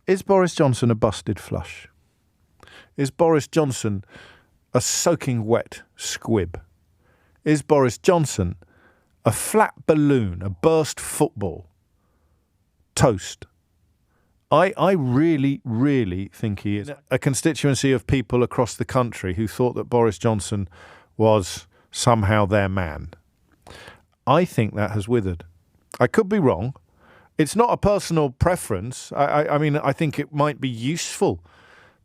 Is Boris Johnson a busted flush? Is Boris Johnson a soaking wet squib? Is Boris Johnson a flat balloon, a burst football? Toast. I really, really think he is. A constituency of people across the country who thought that Boris Johnson was somehow their man. I think that has withered. I could be wrong. It's not a personal preference. I mean, I think it might be useful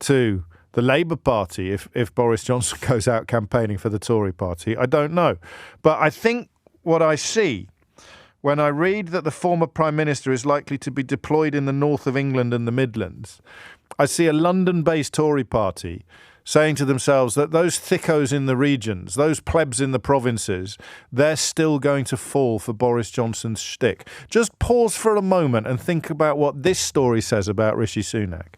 to the Labour Party if Boris Johnson goes out campaigning for the Tory party. I don't know. But I think what I see when I read that the former Prime Minister is likely to be deployed in the north of England and the Midlands, I see a London-based Tory party saying to themselves that those thickos in the regions, those plebs in the provinces, they're still going to fall for Boris Johnson's shtick. Just pause for a moment and think about what this story says about Rishi Sunak.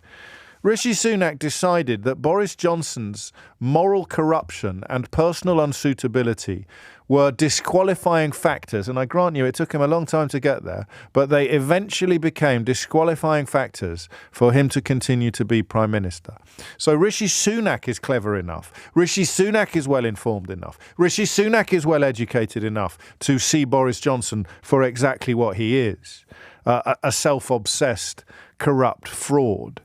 Rishi Sunak decided that Boris Johnson's moral corruption and personal unsuitability were disqualifying factors, and I grant you it took him a long time to get there, but they eventually became disqualifying factors for him to continue to be Prime Minister. So Rishi Sunak is clever enough. Rishi Sunak is well-informed enough. Rishi Sunak is well-educated enough to see Boris Johnson for exactly what he is, a self-obsessed, corrupt fraud.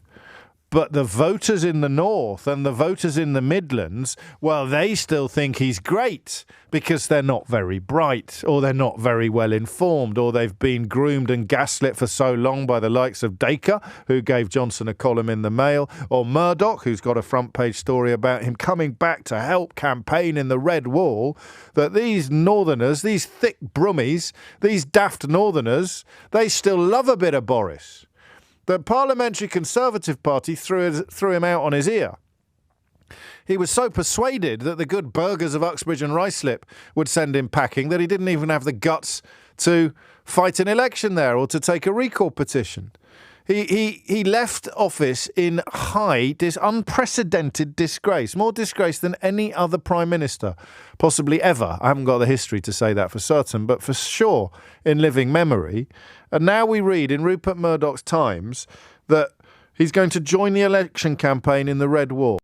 But the voters in the north and the voters in the Midlands, well, they still think he's great because they're not very bright, or they're not very well informed, or they've been groomed and gaslit for so long by the likes of Dacre, who gave Johnson a column in the Mail, or Murdoch, who's got a front page story about him coming back to help campaign in the Red Wall, that these northerners, these thick brummies, these daft northerners, they still love a bit of Boris. The Parliamentary Conservative Party threw him out on his ear. He was so persuaded that the good burghers of Uxbridge and Ruislip would send him packing that he didn't even have the guts to fight an election there or to take a recall petition. He left office in unprecedented disgrace, more disgrace than any other Prime Minister, possibly ever. I haven't got the history to say that for certain, but for sure in living memory. And now we read in Rupert Murdoch's Times that he's going to join the election campaign in the Red Wall.